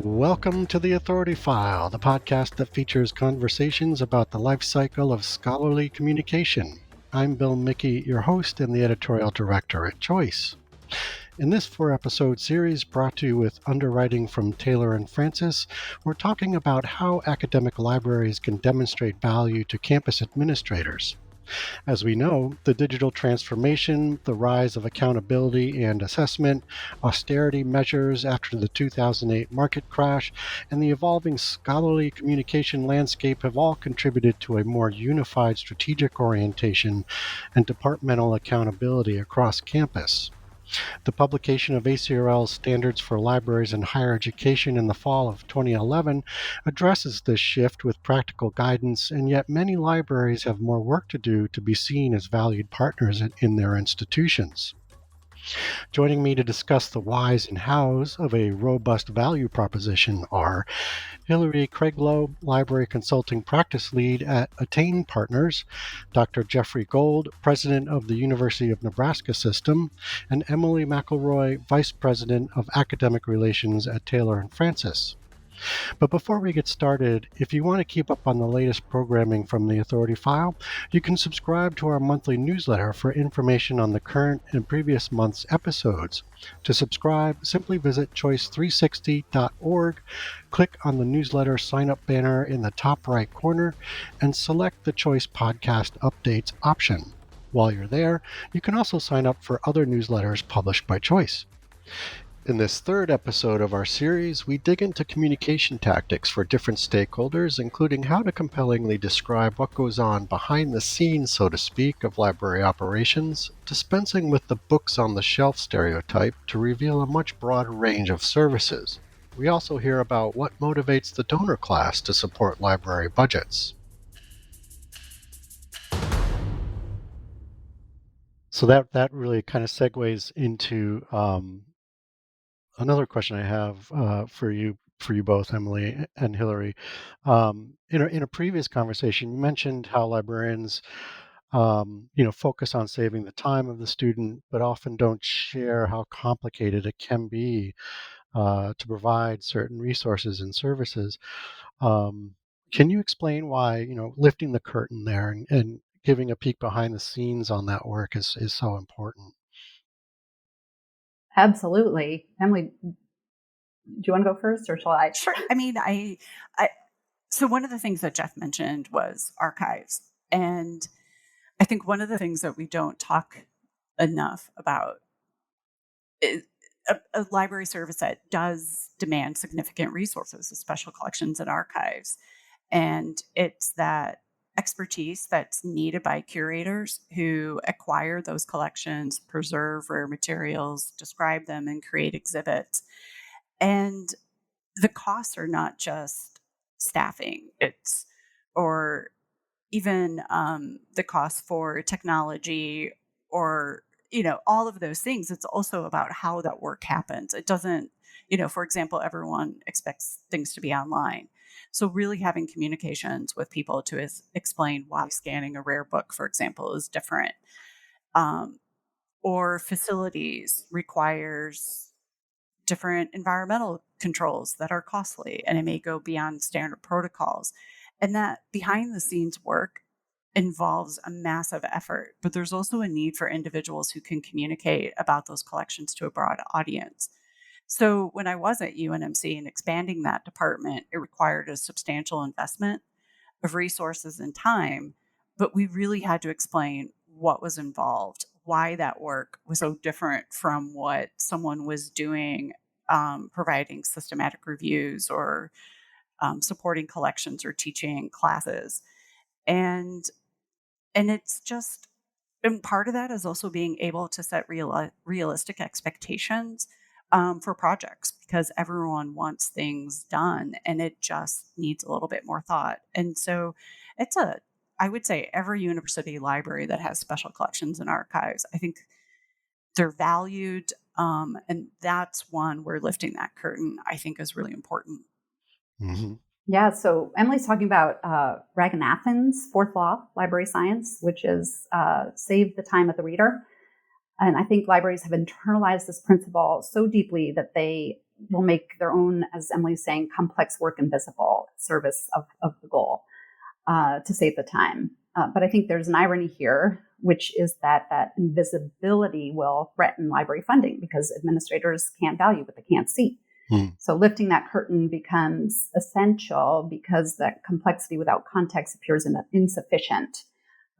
Welcome to The Authority File, the podcast that features conversations about the life cycle of scholarly communication. I'm Bill Mickey, your host and the editorial director at Choice. In this 4-episode series brought to you with underwriting from Taylor and Francis, we're talking about how academic libraries can demonstrate value to campus administrators. As we know, the digital transformation, the rise of accountability and assessment, austerity measures after the 2008 market crash, and the evolving scholarly communication landscape have all contributed to a more unified strategic orientation and departmental accountability across campus. The publication of ACRL's Standards for Libraries in Higher Education in the fall of 2011 addresses this shift with practical guidance, and yet many libraries have more work to do to be seen as valued partners in their institutions. Joining me to discuss the whys and hows of a robust value proposition are Hilary Craiglow, Library Consulting Practice Lead at Attain Partners, Dr. Jeffrey Gold, President of the University of Nebraska System, and Emily McElroy, Vice President of Academic Relations at Taylor and Francis. But before we get started, if you want to keep up on the latest programming from the Authority File, you can subscribe to our monthly newsletter for information on the current and previous month's episodes. To subscribe, simply visit choice360.org, click on the newsletter sign-up banner in the top right corner, and select the Choice Podcast Updates option. While you're there, you can also sign up for other newsletters published by Choice. In this 3rd episode of our series, we dig into communication tactics for different stakeholders, including how to compellingly describe what goes on behind the scenes, so to speak, of library operations, dispensing with the books on the shelf stereotype to reveal a much broader range of services. We also hear about what motivates the donor class to support library budgets. So that really kind of segues into another question I have for you both, Emily and Hilary. In a previous conversation, you mentioned how librarians, focus on saving the time of the student, but often don't share how complicated it can be to provide certain resources and services. Can you explain why, lifting the curtain there and giving a peek behind the scenes on that work is so important? Absolutely. Emily, do you want to go first or shall I? Sure. So one of the things that Jeff mentioned was archives. And I think one of the things that we don't talk enough about is a library service that does demand significant resources, special collections and archives. And it's that expertise that's needed by curators who acquire those collections, preserve rare materials, describe them, and create exhibits. And the costs are not just staffing, or even the cost for technology or, all of those things. It's also about how that work happens. It doesn't, for example, everyone expects things to be online. So really having communications with people to explain why scanning a rare book, for example, is different. Or facilities requires different environmental controls that are costly, and it may go beyond standard protocols. And that behind the scenes work involves a massive effort, but there's also a need for individuals who can communicate about those collections to a broad audience. So when I was at UNMC and expanding that department, it required a substantial investment of resources and time, but we really had to explain what was involved, why that work was so different from what someone was doing, providing systematic reviews or supporting collections or teaching classes. And it's just, and part of that is also being able to set realistic expectations for projects, because everyone wants things done and it just needs a little bit more thought. And so I would say every university library that has special collections and archives, I think they're valued. And that's one where lifting that curtain, I think, is really important. Mm-hmm. Yeah, so Emily's talking about Raghunathan's fourth law, library science, which is save the time of the reader. And I think libraries have internalized this principle so deeply that they will make their own, as Emily's saying, complex work invisible, service of the goal to save the time. But I think there's an irony here, which is that invisibility will threaten library funding because administrators can't value what they can't see. So lifting that curtain becomes essential because that complexity without context appears insufficient,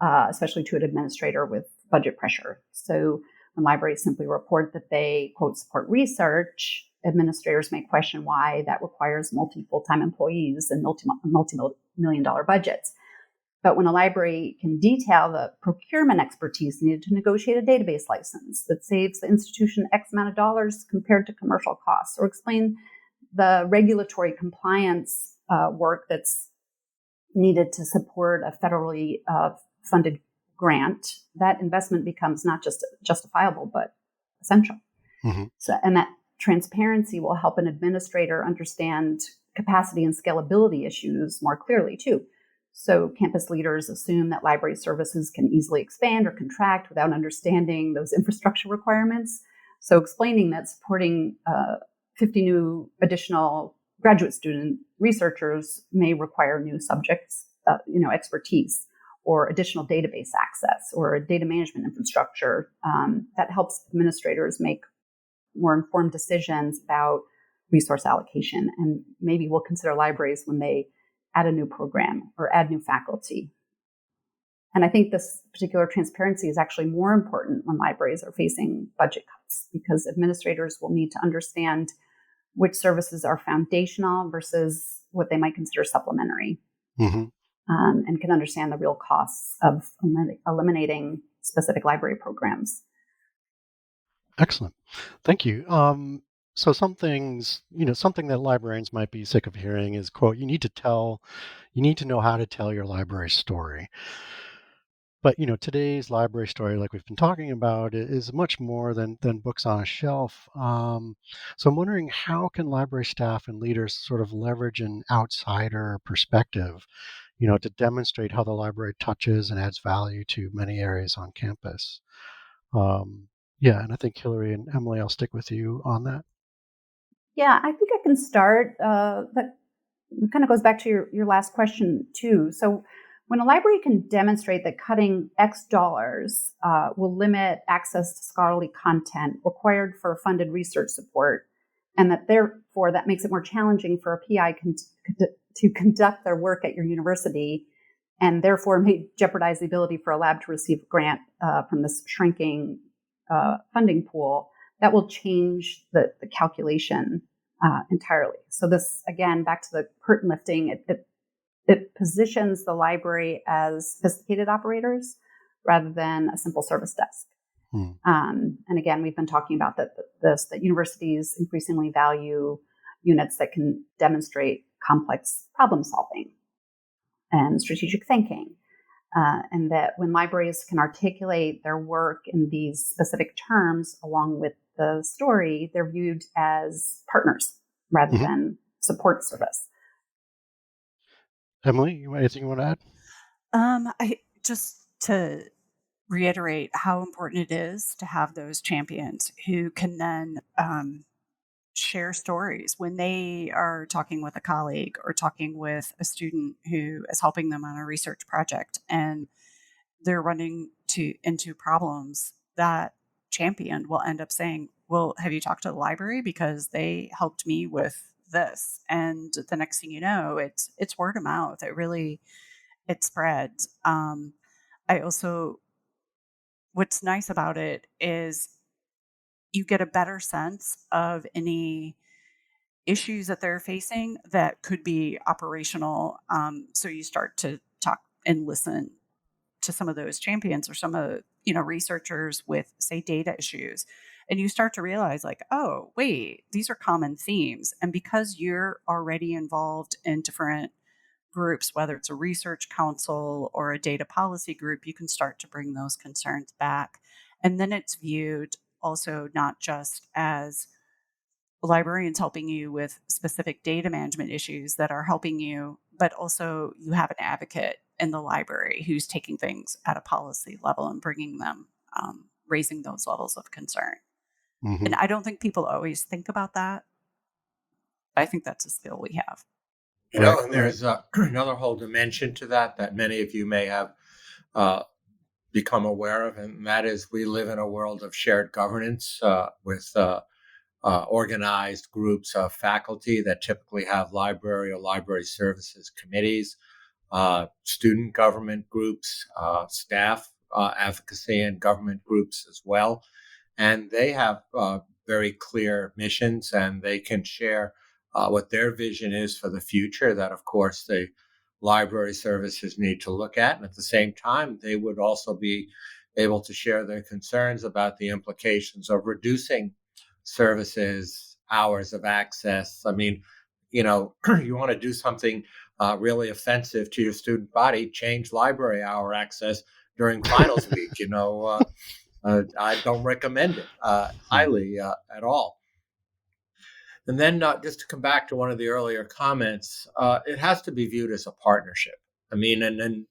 especially to an administrator with budget pressure. So when libraries simply report that they, quote, support research, administrators may question why that requires full-time employees and multi-million-dollar budgets. But when a library can detail the procurement expertise needed to negotiate a database license that saves the institution X amount of dollars compared to commercial costs, or explain the regulatory compliance work that's needed to support a federally funded grant, that investment becomes not just justifiable, but essential. And that transparency will help an administrator understand capacity and scalability issues more clearly, too. So campus leaders assume that library services can easily expand or contract without understanding those infrastructure requirements. So explaining that supporting 50 new additional graduate student researchers may require new subjects, expertise, or additional database access, or a data management infrastructure that helps administrators make more informed decisions about resource allocation. And maybe we'll consider libraries when they add a new program or add new faculty. And I think this particular transparency is actually more important when libraries are facing budget cuts, because administrators will need to understand which services are foundational versus what they might consider supplementary, and can understand the real costs of eliminating specific library programs. Excellent. Thank you. So some things, something that librarians might be sick of hearing is, quote, you need to know how to tell your library story. But, today's library story, like we've been talking about, is much more than books on a shelf. So I'm wondering, how can library staff and leaders sort of leverage an outsider perspective, to demonstrate how the library touches and adds value to many areas on campus? And I think Hilary and Emily, I'll stick with you on that. Yeah, I think I can start. That kind of goes back to your last question, too. So when a library can demonstrate that cutting X dollars will limit access to scholarly content required for funded research support, and that therefore that makes it more challenging for a PI to conduct their work at your university, and therefore may jeopardize the ability for a lab to receive a grant from this shrinking funding pool, that will change the calculation entirely. So this, again, back to the curtain lifting, it positions the library as sophisticated operators rather than a simple service desk. And again, we've been talking about that universities increasingly value units that can demonstrate complex problem solving and strategic thinking. And that when libraries can articulate their work in these specific terms along with the story, they're viewed as partners rather than support service. Emily, anything you want to add? I just to reiterate how important it is to have those champions who can then share stories when they are talking with a colleague or talking with a student who is helping them on a research project, and they're running into problems. That champion will end up saying, well, have you talked to the library, because they helped me with this? And the next thing you know, it's word of mouth. It spreads. I also, what's nice about it is you get a better sense of any issues that they're facing that could be operational. So you start to talk and listen to some of those champions or some of researchers with, say, data issues, and you start to realize, like, oh wait, these are common themes. And because you're already involved in different groups, whether it's a research council or a data policy group, you can start to bring those concerns back. And then it's viewed also not just as librarians helping you with specific data management issues that are helping you, but also you have an advocate in the library who's taking things at a policy level and bringing them, raising those levels of concern. And I don't think people always think about that I think that's a skill we have. And there's another whole dimension to that many of you may have become aware of, and that is we live in a world of shared governance with organized groups of faculty that typically have library or library services committees, student government groups, staff advocacy and government groups as well. And they have very clear missions, and they can share what their vision is for the future that, of course, the library services need to look at. And at the same time, they would also be able to share their concerns about the implications of reducing services, hours of access. I mean, you want to do something really offensive to your student body, change library hour access during finals week. I don't recommend it highly at all. And then just to come back to one of the earlier comments, it has to be viewed as a partnership. I mean, and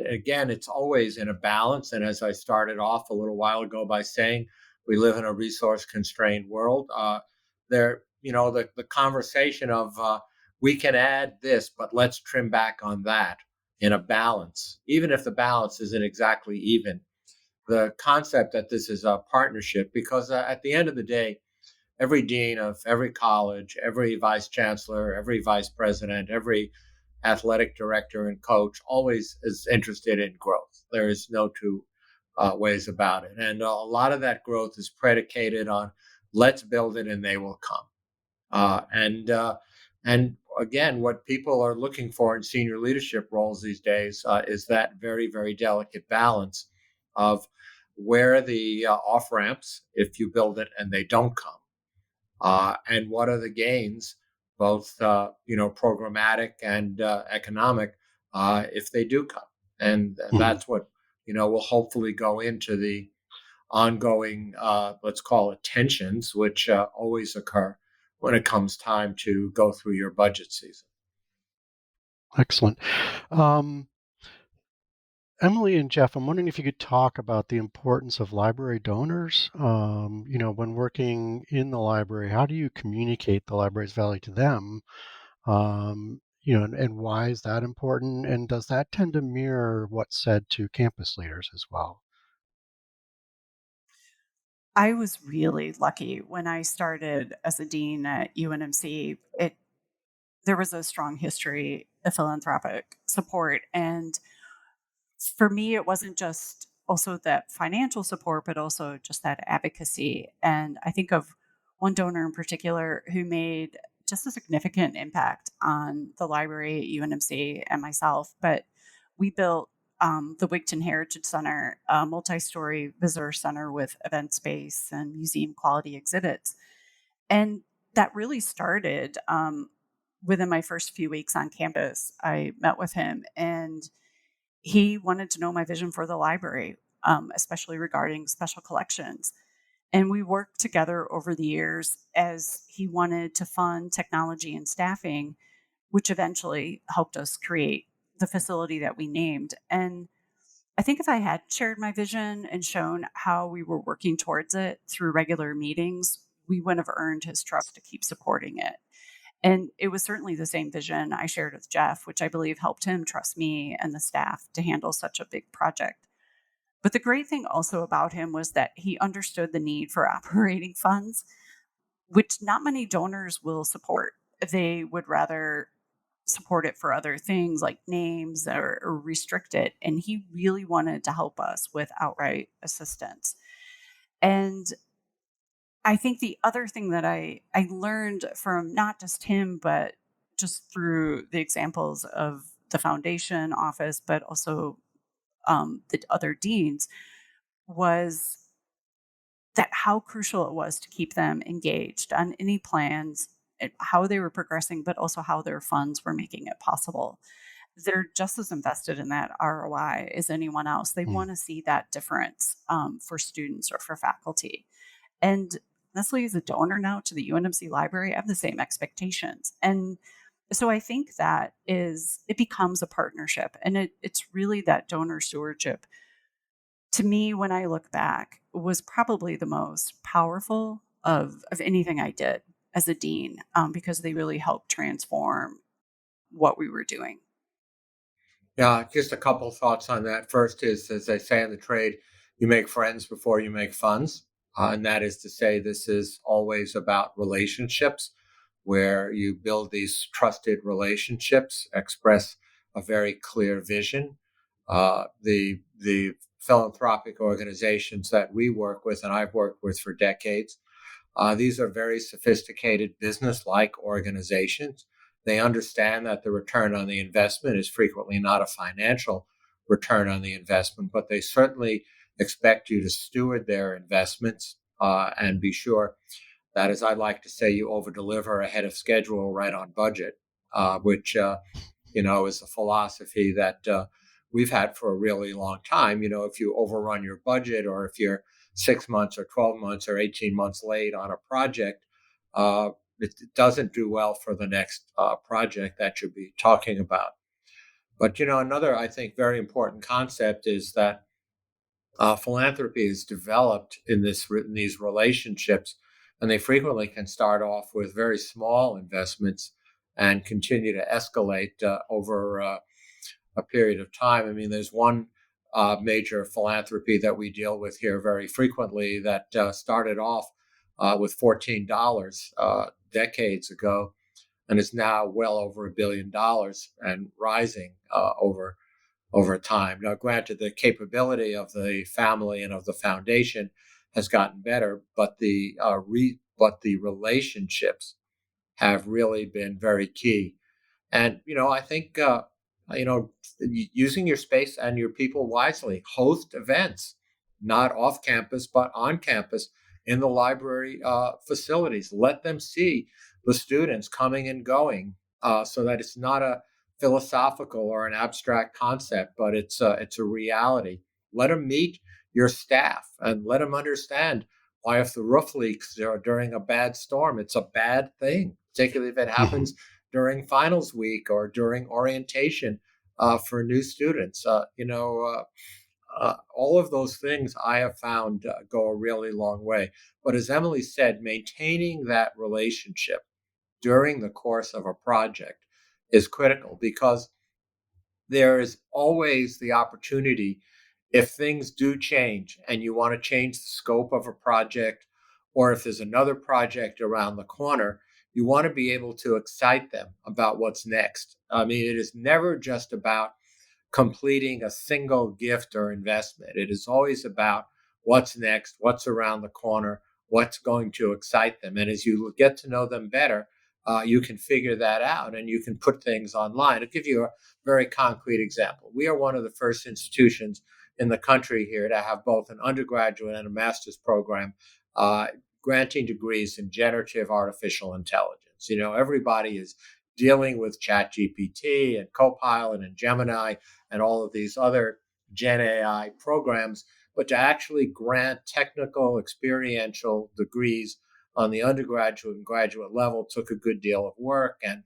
again, it's always in a balance. And as I started off a little while ago by saying, we live in a resource constrained world. The conversation of we can add this, but let's trim back on that in a balance, even if the balance isn't exactly even. The concept that this is a partnership, because at the end of the day, every dean of every college, every vice chancellor, every vice president, every athletic director and coach always is interested in growth. There is no two ways about it. And a lot of that growth is predicated on let's build it and they will come. And again, what people are looking for in senior leadership roles these days is that very, very delicate balance of where are the off ramps if you build it and they don't come, and what are the gains, both programmatic and economic, if they do come. And that's what will hopefully go into the ongoing, let's call it tensions, which always occur when it comes time to go through your budget season. Excellent. Emily and Jeff, I'm wondering if you could talk about the importance of library donors. When working in the library, how do you communicate the library's value to them? And why is that important? And does that tend to mirror what's said to campus leaders as well? I was really lucky when I started as a dean at UNMC. There was a strong history of philanthropic support, and for me, it wasn't just also that financial support, but also just that advocacy. And I think of one donor in particular who made just a significant impact on the library at UNMC and myself. But we built the Wigton Heritage Center, a multi-story visitor center with event space and museum quality exhibits. And that really started within my first few weeks on campus. I met with him, and he wanted to know my vision for the library, especially regarding special collections. And we worked together over the years as he wanted to fund technology and staffing, which eventually helped us create the facility that we named. And I think if I had shared my vision and shown how we were working towards it through regular meetings, we wouldn't have earned his trust to keep supporting it. And it was certainly the same vision I shared with Jeff, which I believe helped him trust me and the staff to handle such a big project. But the great thing also about him was that he understood the need for operating funds, which not many donors will support. They would rather support it for other things like names or restrict it. And he really wanted to help us with outright assistance. And I think the other thing that I learned from not just him, but just through the examples of the foundation office, but also the other deans, was that how crucial it was to keep them engaged on any plans, and how they were progressing, but also how their funds were making it possible. They're just as invested in that ROI as anyone else. They want to see that difference for students or for faculty. And honestly, as a donor now to the UNMC library, I have the same expectations. And so I think that it becomes a partnership, and it's really that donor stewardship. To me, when I look back, was probably the most powerful of anything I did as a dean, because they really helped transform what we were doing. Yeah, just a couple thoughts on that. First is, as they say in the trade, you make friends before you make funds. And that is to say, this is always about relationships where you build these trusted relationships, express a very clear vision. The philanthropic organizations that we work with and I've worked with for decades, these are very sophisticated business-like organizations. They understand that the return on the investment is frequently not a financial return on the investment, but they certainly expect you to steward their investments and be sure that, as I like to say, you over-deliver ahead of schedule, right on budget, which is a philosophy that we've had for a really long time. If you overrun your budget, or if you're 6 months or 12 months or 18 months late on a project, it doesn't do well for the next project that you'll be talking about. But, another, I think, very important concept is that philanthropy is developed in these relationships, and they frequently can start off with very small investments and continue to escalate over a period of time. I mean, there's one major philanthropy that we deal with here very frequently that started off with $14 decades ago, and is now well over $1 billion and rising over time. Now, granted, the capability of the family and of the foundation has gotten better, but the relationships have really been very key. And I think using your space and your people wisely, host events, not off campus but on campus in the library facilities. Let them see the students coming and going, so that it's not a philosophical or an abstract concept, but it's a reality. Let them meet your staff and let them understand why, if the roof leaks during a bad storm, it's a bad thing, particularly if it happens during finals week or during orientation for new students. All of those things I have found go a really long way. But as Emily said, maintaining that relationship during the course of a project is critical, because there is always the opportunity, if things do change and you want to change the scope of a project, or if there's another project around the corner, you want to be able to excite them about what's next. I mean, it is never just about completing a single gift or investment. It is always about what's next, what's around the corner, what's going to excite them. And as you get to know them better, you can figure that out and you can put things online. I'll give you a very concrete example. We are one of the first institutions in the country here to have both an undergraduate and a master's program granting degrees in generative artificial intelligence. Everybody is dealing with ChatGPT and Copilot and Gemini and all of these other Gen AI programs, but to actually grant technical, experiential degrees on the undergraduate and graduate level took a good deal of work, and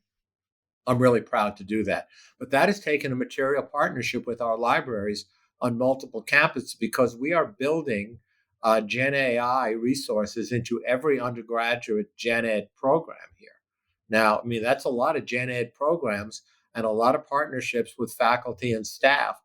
I'm really proud to do that. But that has taken a material partnership with our libraries on multiple campuses, because we are building Gen AI resources into every undergraduate Gen Ed program here. Now, I mean, that's a lot of Gen Ed programs and a lot of partnerships with faculty and staff,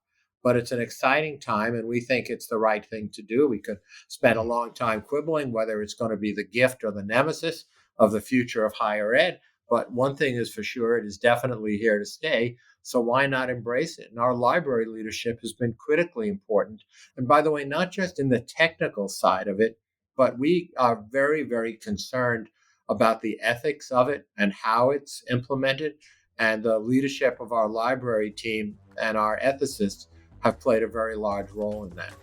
but it's an exciting time, and we think it's the right thing to do. We could spend a long time quibbling whether it's going to be the gift or the nemesis of the future of higher ed, but one thing is for sure, it is definitely here to stay, so why not embrace it? And our library leadership has been critically important. And by the way, not just in the technical side of it, but we are very, very concerned about the ethics of it and how it's implemented. And the leadership of our library team and our ethicists have played a very large role in that.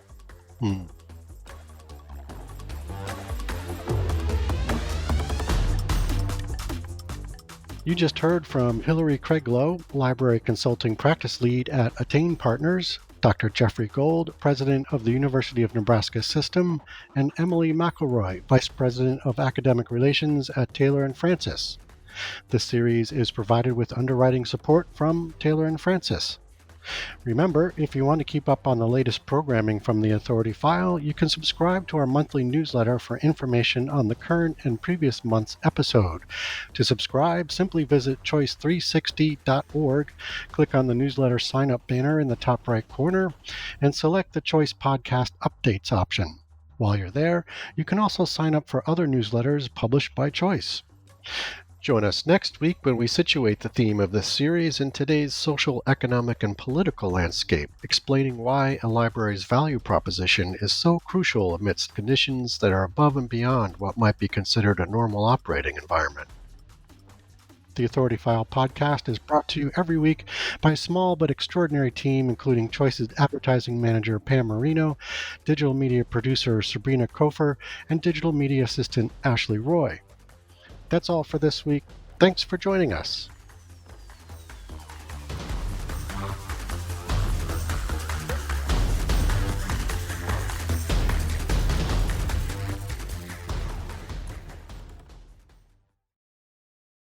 You just heard from Hilary Craiglow, Library Consulting Practice Lead at Attain Partners, Dr. Jeffrey Gold, President of the University of Nebraska System, and Emily McElroy, Vice President of Academic Relations at Taylor & Francis. This series is provided with underwriting support from Taylor & Francis. Remember, if you want to keep up on the latest programming from the Authority File, you can subscribe to our monthly newsletter for information on the current and previous month's episode. To subscribe, simply visit choice360.org, click on the newsletter sign-up banner in the top right corner, and select the Choice Podcast Updates option. While you're there, you can also sign up for other newsletters published by Choice. Join us next week when we situate the theme of this series in today's social, economic, and political landscape, explaining why a library's value proposition is so crucial amidst conditions that are above and beyond what might be considered a normal operating environment. The Authority File podcast is brought to you every week by a small but extraordinary team, including Choice's advertising manager Pam Marino, digital media producer Sabrina Kofer, and digital media assistant Ashley Roy. That's all for this week. Thanks for joining us.